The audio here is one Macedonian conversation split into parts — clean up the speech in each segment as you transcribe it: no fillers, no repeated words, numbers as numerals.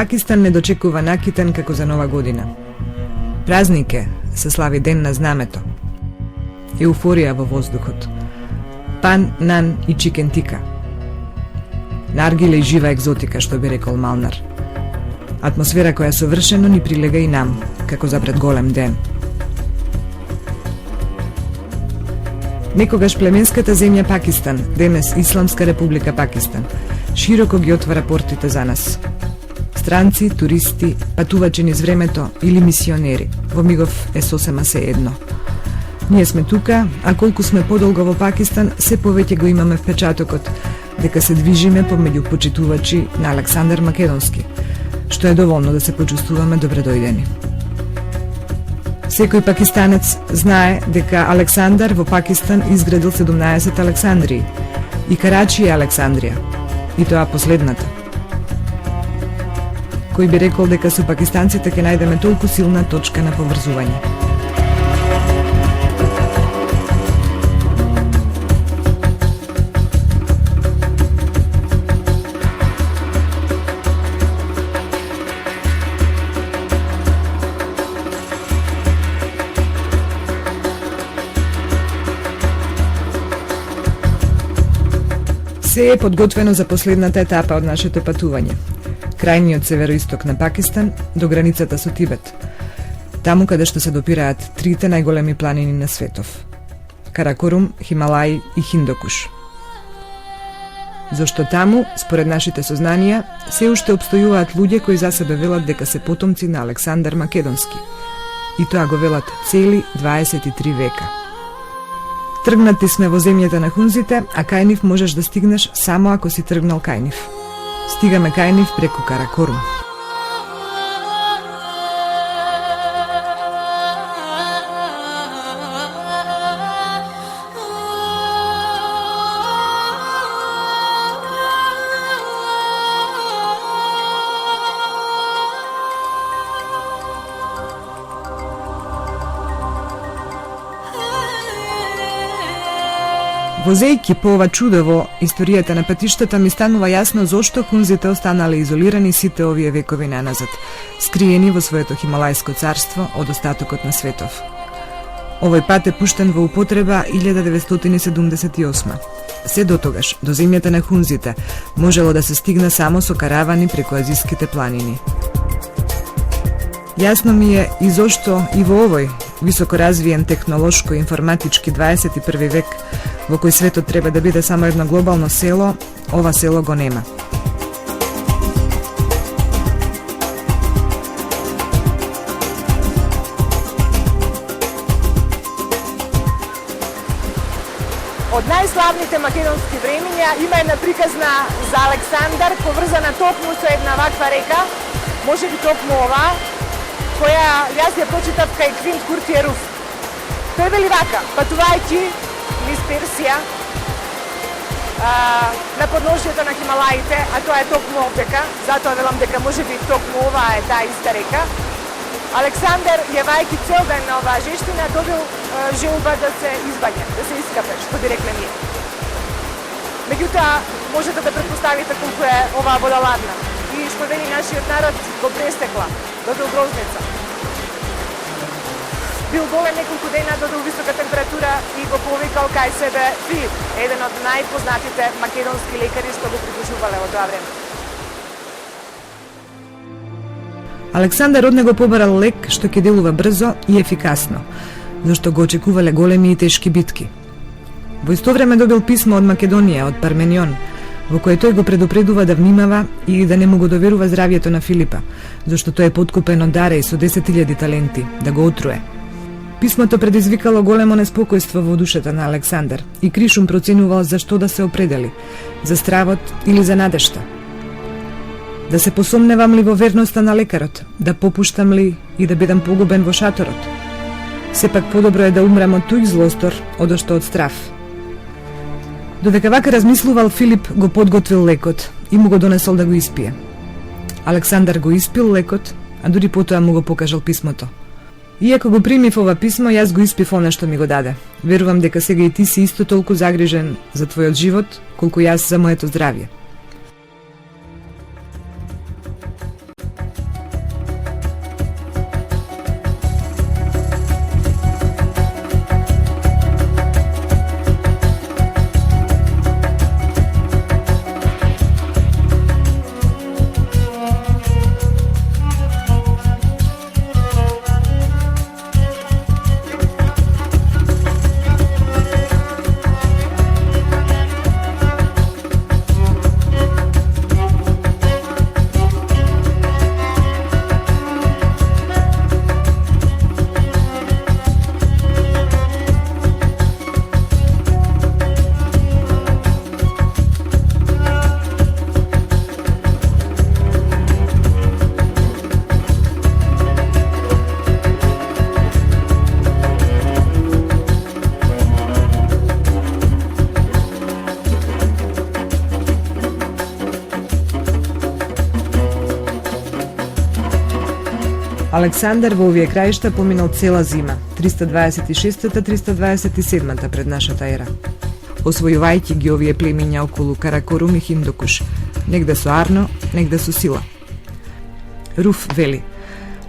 Пакистан не дочекува накитен како за Нова година. Празник е, се слави ден на знамето. Еуфорија во воздухот. Пан, нан и чикен тика. Наргиле и жива екзотика, што би рекол Малнар. Атмосфера која совршено ни прилега и нам, како за пред голем ден. Некогаш племенската земја Пакистан, денес Исламска република Пакистан, широко ги отвара портите за нас. Странци, туристи, патувачи низ времето или мисионери, во мигов е сосема се едно. Ние сме тука, а колку сме подолго во Пакистан, се повеќе го имаме впечатокот дека се движиме помеѓу почитувачи на Александар Македонски, што е доволно да се почувствуваме добредојдени. Секој пакистанец знае дека Александар во Пакистан изградил 17 Александрии и Карачи е Александрија, и тоа последната. Кој би рекол дека со пакистанците ќе најдеме толку силна точка на поврзување. Се е подготвено за последната етапа од нашето патување. Крајниот североисток на Пакистан до границата со Тибет. Таму каде што се допираат трите најголеми планини на светов. Каракорум, Хималаи и Хиндокуш. Зошто таму, според нашите сознанија, се уште обстојуваат луѓе кои за себе велат дека се потомци на Александар Македонски. И тоа го велат цели 23 века. Тргнати сме во земјата на хунзите, а кај нив можеш да стигнеш само ако си тргнал кај нив. Стигаме кај нив преку Каракорум. Возејќи по ова чудо во историјата на патиштата ми станува јасно зошто хунзите останале изолирани сите овие векови наназад, скриени во своето Хималајско царство од остатокот на светов. Овој пат е пуштен во употреба 1978. Се дотогаш, до земјата на хунзите, можело да се стигне само со каравани преку азиските планини. Јасно ми е и зошто и во овој високо развиен технолошко-информатички 21 век, во кој светот треба да биде само едно глобално село, ова село го нема. Од најславните македонски времиња има една приказна за Александар, поврзана токму со една ваква река, можеби токму ова, која јас ја прочитав кај Квинт Куртиерус. Тој вели вака, патувајќи низ Персија, на подножјето на Хималаите, а тоа е токму овдека, затоа велам дека можеби токму оваа е таа иста река, Александар, јавајќи цел ден на оваа жештина, добил желба да се избаѓа, да се искапе, што би рекле ние. Меѓутоа, можете да претпоставите колку е оваа вода ладна. И што вели нашиот народ, го престекла, добил грозница. Бил голем неколку дена, добил висока температура и го повикал кај себе Филип, еден од најпознатите македонски лекари што го придужувале во тоа време. Александар од него побарал лек што ќе делува брзо и ефикасно, зашто го очекувале големи и тешки битки. Во исто време добил писмо од Македонија, од Парменион, во кое тој го предупредува да внимава и да не му го доверува здравјето на Филипа, зашто тој е подкупен од Дареј со 10.000 таленти, да го отруе. Писмото предизвикало големо неспокојство во душата на Александар и Кришум проценувал за што да се определи, за стравот или за надежта. Да се посомневам ли во верноста на лекарот, да попуштам ли и да бидам погубен во шаторот. Сепак подобро е да умрам од туј злостор, одошто од страв. Додека вака размислувал, Филип го подготвил лекот и му го донесол да го испие. Александар го испил лекот, а дури потоа му го покажал писмото. Иако го примив ова писмо, јас го испив она што ми го даде. Верувам дека сега и ти си исто толку загрижен за твојот живот, колку јас за моето здравје. Александар во овие краишта поминал цела зима, 326-327 пред нашата ера, освојувајќи ги овие племиња околу Каракорум и Хиндукуш, негде со Арно, негде со сила. Руф вели: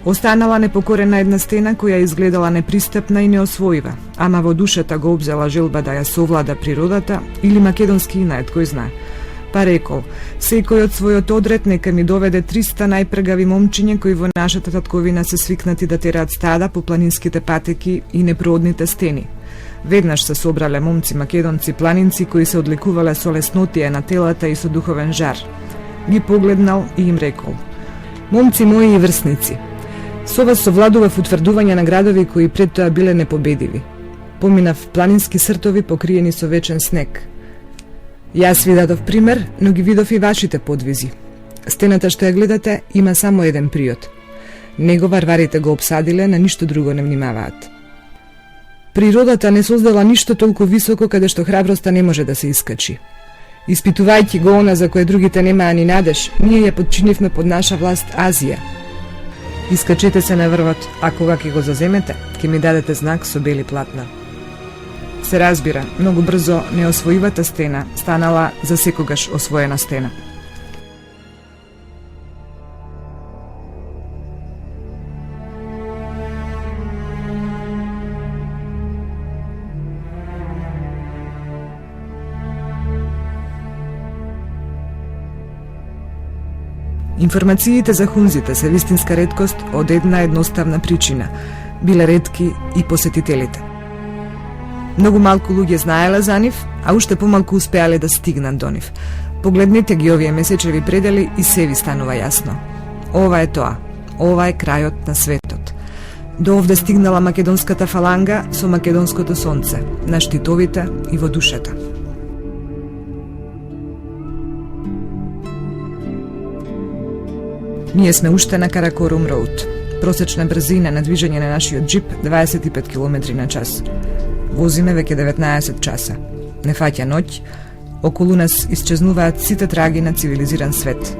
останала непокорена една стена која изгледала непристапна и неосвоива, ама во душата го обзела желба да ја совлада природата или македонски инает, кој знае. Па рекол: секој од својот одред нека ми доведе 300 најпргави момчиња кои во нашата татковина се свикнати да тераат стада по планинските патеки и непроодните стени. Веднаш се собрале момци македонци планинци кои се одликувале со леснотија на телата и со духовен жар. Ги погледнал и им рекол: момци мои и врсници, со вас совладував утврдување на градови кои пред тоа биле непобедиви. Поминав планински сртови покриени со вечен снег. Јас ви дадов пример, но ги видов и вашите подвизи. Стената што ја гледате има само еден приод. Него варварите го обсадиле, на ништо друго не внимаваат. Природата не создала ништо толку високо каде што храброста не може да се искачи. Испитувајќи го она за кое другите немаа ни надеж, ние ја подчинивме под наша власт Азија. Искачете се на врвот, а кога ќе го заземете, ќе ми дадете знак со бели платна. Се разбира, многу брзо неосвоивата стена станала за секогаш освоена стена. Информациите за хунзите се вистинска реткост од една едноставна причина. Биле ретки и посетителите. Многу малку луѓе знаеле за нив, а уште помалку успеале да стигнат до нив. Погледнете ги овие месечеви предели и се ви станува јасно. Ова е тоа. Ова е крајот на светот. До овде стигнала македонската фаланга со македонското сонце, на штитовите и во душата. Ние сме уште на Каракорум Роуд. Просечна брзина на движење на нашиот джип 25 км на час. Возиме веќе 19 часа. Не фаќа ноќ, околу нас исчезнуваат сите траги на цивилизиран свет.